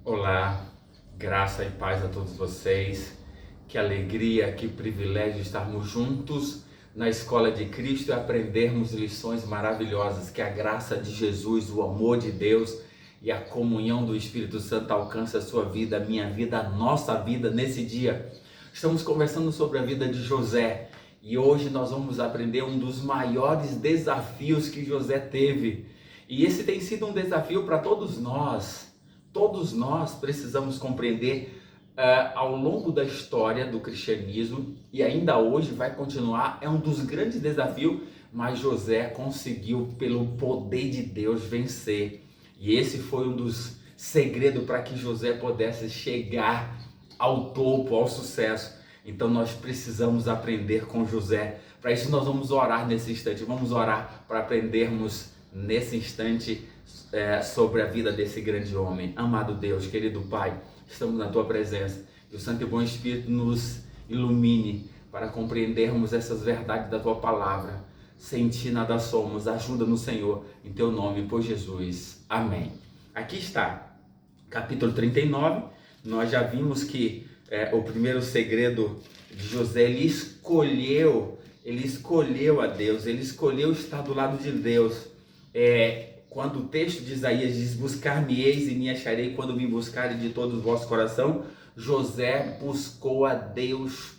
Olá, graça e paz a todos vocês. Que alegria, que privilégio estarmos juntos na Escola de Cristo e aprendermos lições maravilhosas. Que a graça de Jesus, o amor de Deus e a comunhão do Espírito Santo alcance a sua vida, a minha vida, a nossa vida nesse dia. Estamos conversando sobre a vida de José e hoje nós vamos aprender um dos maiores desafios que José teve. E esse tem sido um desafio para todos nós. Todos nós precisamos compreender ao longo da história do cristianismo, e ainda hoje vai continuar, é um dos grandes desafios, mas José conseguiu, pelo poder de Deus, vencer. E esse foi um dos segredos para que José pudesse chegar ao topo, ao sucesso. Então nós precisamos aprender com José. Para isso nós vamos orar nesse instante, vamos orar para aprendermos nesse instante sobre a vida desse grande homem. Amado Deus, querido Pai, estamos na Tua presença, que o Santo e Bom Espírito nos ilumine para compreendermos essas verdades da Tua palavra. Sem Ti nada somos, ajuda-nos, Senhor, em Teu nome, por Jesus. Amém. Aqui está, capítulo 39, nós já vimos que o primeiro segredo de José, ele escolheu a Deus, ele escolheu estar do lado de Deus. Quando o texto de Isaías diz: buscar-me-eis e me acharei quando me buscarem de todo o vosso coração, José buscou a Deus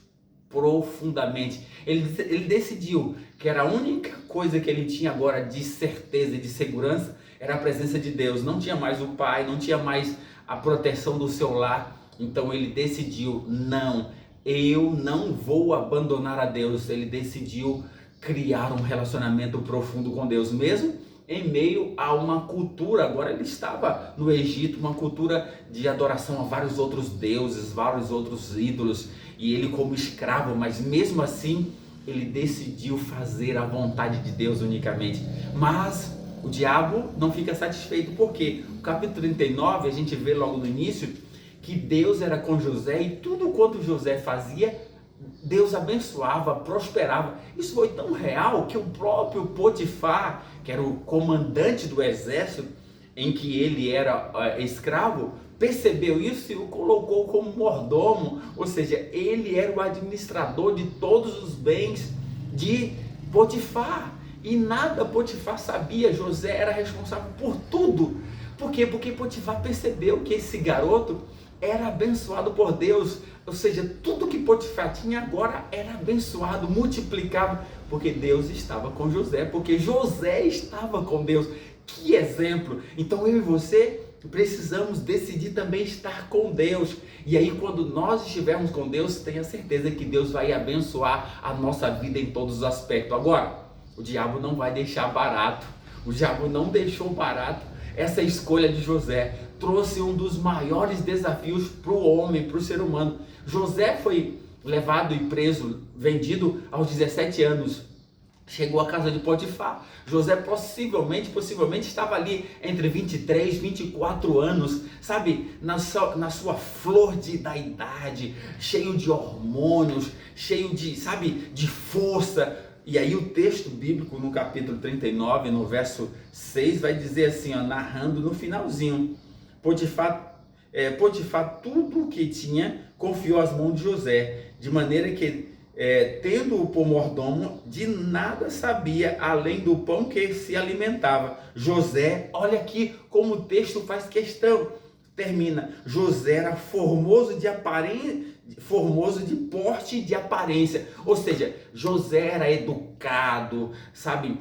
profundamente. Ele decidiu que era a única coisa que ele tinha agora de certeza e de segurança, era a presença de Deus. Não tinha mais o pai, não tinha mais a proteção do seu lar. Então ele decidiu: não, eu não vou abandonar a Deus. Ele decidiu criar um relacionamento profundo com Deus, mesmo em meio a uma cultura. Agora ele estava no Egito, uma cultura de adoração a vários outros deuses, vários outros ídolos, e ele como escravo, mas mesmo assim ele decidiu fazer a vontade de Deus unicamente. Mas o diabo não fica satisfeito, porque o capítulo 39 a gente vê logo no início que Deus era com José, e tudo quanto José fazia, Deus abençoava, prosperava. Isso foi tão real que o próprio Potifar, que era o comandante do exército em que ele era escravo, percebeu isso e o colocou como mordomo, ou seja, ele era o administrador de todos os bens de Potifar. E nada Potifar sabia, José era responsável por tudo. Por quê? Porque Potifar percebeu que esse garoto era abençoado por Deus, ou seja, tudo que Potifar tinha agora era abençoado, multiplicado, porque Deus estava com José, porque José estava com Deus. Que exemplo! Então eu e você precisamos decidir também estar com Deus, e aí quando nós estivermos com Deus, tenha certeza que Deus vai abençoar a nossa vida em todos os aspectos. Agora, o diabo não vai deixar barato, o diabo não deixou barato. Essa escolha de José trouxe um dos maiores desafios para o homem, para o ser humano. José foi levado e preso, vendido aos 17 anos. Chegou à casa de Potifar. José possivelmente estava ali entre 23 e 24 anos, sabe, na sua flor da idade, cheio de hormônios, cheio de, sabe, de força. E aí o texto bíblico no capítulo 39, no verso 6, vai dizer assim, narrando no finalzinho: Potifar tudo o que tinha confiou às mãos de José, de maneira que, tendo-o por mordomo, de nada sabia, além do pão que se alimentava. José, olha aqui como o texto faz questão, termina: José era formoso de porte e de aparência, ou seja, José era educado, sabe,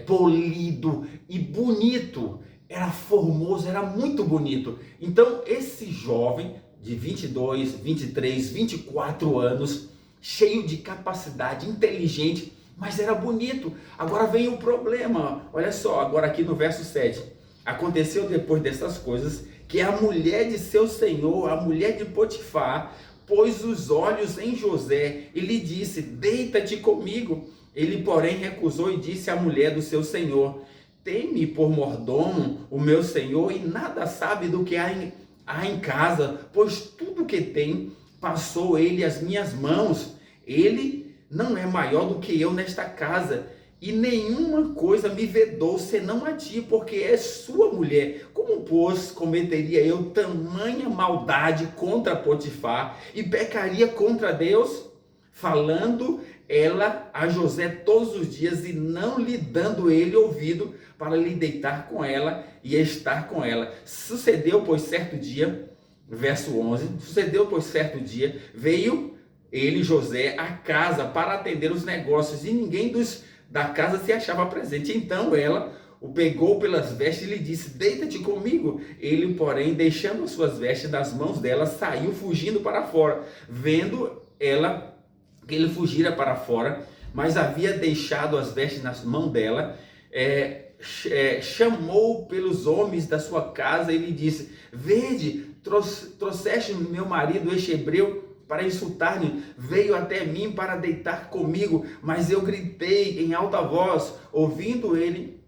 polido e bonito, era formoso, era muito bonito. Então esse jovem de 22, 23, 24 anos, cheio de capacidade, inteligente, mas era bonito. Agora vem o problema, olha só, agora aqui no verso 7, aconteceu depois dessas coisas que a mulher de seu senhor, a mulher de Potifar, pôs os olhos em José e lhe disse: deita-te comigo. Ele, porém, recusou e disse à mulher do seu senhor: tem-me por mordomo o meu senhor, e nada sabe do que há em casa, pois tudo que tem passou ele às minhas mãos. Ele não é maior do que eu nesta casa, e nenhuma coisa me vedou senão a ti, porque és sua mulher. Como, pois, cometeria eu tamanha maldade contra Potifar e pecaria contra Deus? Falando ela a José todos os dias e não lhe dando ele ouvido para lhe deitar com ela e estar com ela. Sucedeu, pois, certo dia, verso 11, sucedeu, pois, certo dia, veio ele, José, à casa para atender os negócios e ninguém da casa se achava presente. Então ela o pegou pelas vestes e lhe disse: deita-te comigo. Ele, porém, deixando as suas vestes nas mãos dela, saiu fugindo para fora. Vendo ela que ele fugira para fora, mas havia deixado as vestes nas mãos dela, chamou pelos homens da sua casa e lhe disse: vede, trouxeste meu marido, este hebreu, para insultar-me, veio até mim para deitar comigo, mas eu gritei em alta voz, ouvindo ele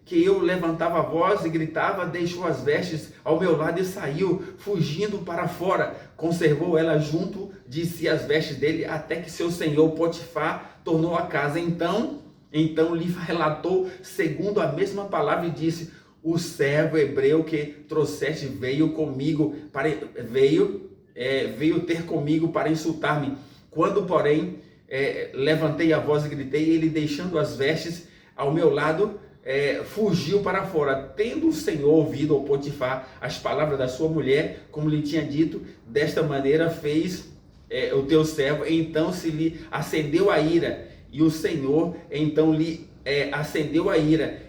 que eu levantava a voz e gritava, deixou as vestes ao meu lado e saiu, fugindo para fora. Conservou ela junto de si as vestes dele, até que seu senhor Potifar tornou a casa. Então lhe relatou segundo a mesma palavra e disse: o servo hebreu que trouxeste veio ter comigo para insultar-me. Quando, porém, levantei a voz e gritei, ele, deixando as vestes ao meu lado, fugiu para fora. Tendo o Senhor ouvido ao Potifar as palavras da sua mulher, como lhe tinha dito, desta maneira fez o teu servo. Então se lhe acendeu a ira, e o Senhor então lhe acendeu a ira,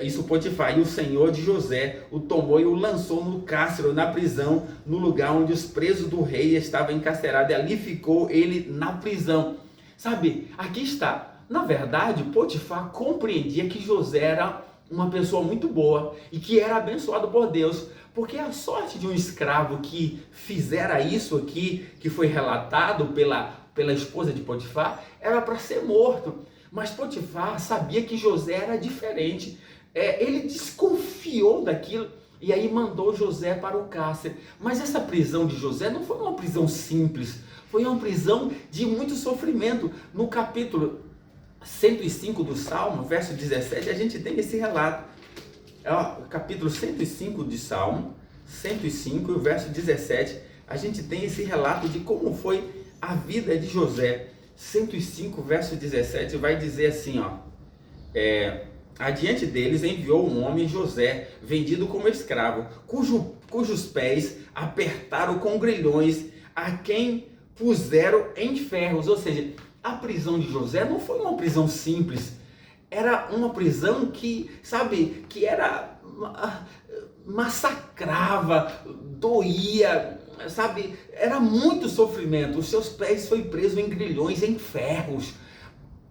isso Potifar, e o Senhor de José o tomou e o lançou no cárcere, na prisão, no lugar onde os presos do rei estavam encarcerados, e ali ficou ele na prisão. Sabe, aqui está. Na verdade, Potifar compreendia que José era uma pessoa muito boa e que era abençoado por Deus, porque a sorte de um escravo que fizera isso aqui, que foi relatado pela esposa de Potifar, era para ser morto. Mas Potifar sabia que José era diferente. Ele desconfiou daquilo e aí mandou José para o cárcere. Mas essa prisão de José não foi uma prisão simples, foi uma prisão de muito sofrimento. No capítulo 105 do Salmo, verso 17, a gente tem esse relato. O capítulo 105 de Salmo, 105, o verso 17, a gente tem esse relato de como foi a vida de José. 105, verso 17, vai dizer assim, adiante deles enviou um homem, José, vendido como escravo, cujos pés apertaram com grilhões, a quem puseram em ferros. Ou seja, a prisão de José não foi uma prisão simples, era uma prisão que era massacrava, doía, era muito sofrimento. Os seus pés foi preso em grilhões, em ferros,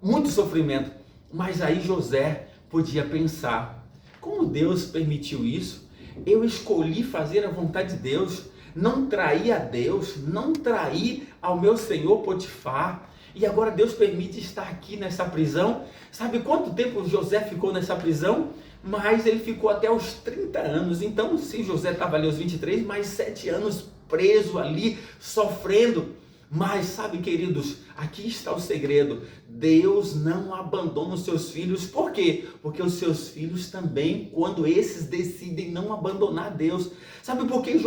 muito sofrimento. Mas aí José podia pensar: como Deus permitiu isso? Eu escolhi fazer a vontade de Deus, não traí a Deus, não traí ao meu senhor Potifar. E agora Deus permite estar aqui nessa prisão. Sabe quanto tempo José ficou nessa prisão? Mas ele ficou até os 30 anos. Então, se José estava ali aos 23, mais 7 anos preso ali, sofrendo. Mas sabe, queridos, aqui está o segredo. Deus não abandona os seus filhos. Por quê? Porque os seus filhos também, quando esses decidem não abandonar Deus. Sabe por que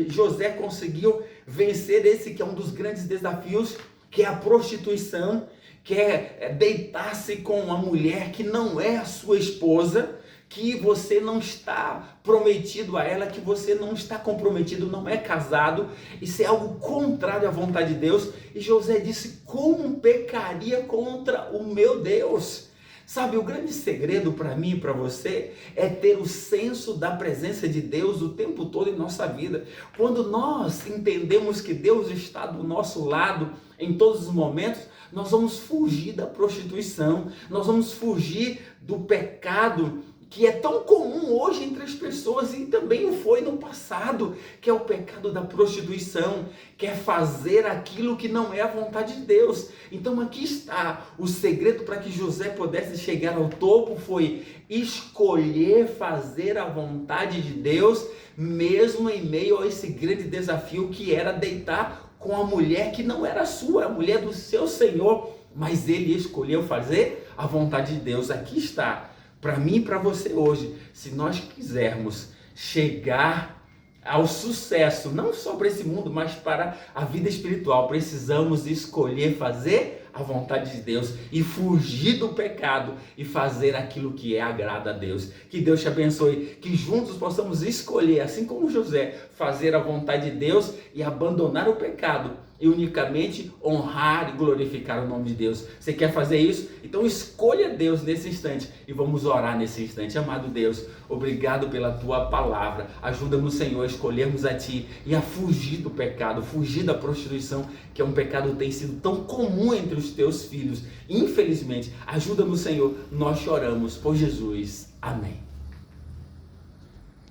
José conseguiu vencer esse que é um dos grandes desafios? Que é a prostituição, que é deitar-se com uma mulher que não é a sua esposa, que você não está prometido a ela, que você não está comprometido, não é casado. Isso é algo contrário à vontade de Deus. E José disse: como pecaria contra o meu Deus? Sabe, o grande segredo para mim e para você é ter o senso da presença de Deus o tempo todo em nossa vida. Quando nós entendemos que Deus está do nosso lado em todos os momentos, nós vamos fugir da prostituição, nós vamos fugir do pecado que é tão comum hoje entre as pessoas e também o foi no passado, que é o pecado da prostituição, que é fazer aquilo que não é a vontade de Deus. Então aqui está o segredo para que José pudesse chegar ao topo, foi escolher fazer a vontade de Deus, mesmo em meio a esse grande desafio que era deitar com a mulher que não era sua, a mulher do seu senhor, mas ele escolheu fazer a vontade de Deus aqui está, para mim e para você hoje. Se nós quisermos chegar ao sucesso, não só para esse mundo, mas para a vida espiritual, precisamos escolher fazer a vontade de Deus e fugir do pecado e fazer aquilo que agrada a Deus. Que Deus te abençoe, que juntos possamos escolher, assim como José, fazer a vontade de Deus e abandonar o pecado e unicamente honrar e glorificar o nome de Deus. Você quer fazer isso? Então escolha Deus nesse instante e vamos orar nesse instante. Amado Deus, obrigado pela tua palavra. Ajuda-nos, Senhor, a escolhermos a ti e a fugir do pecado, fugir da prostituição, que é um pecado que tem sido tão comum entre os teus filhos. Infelizmente, ajuda-nos, Senhor, nós choramos por Jesus. Amém.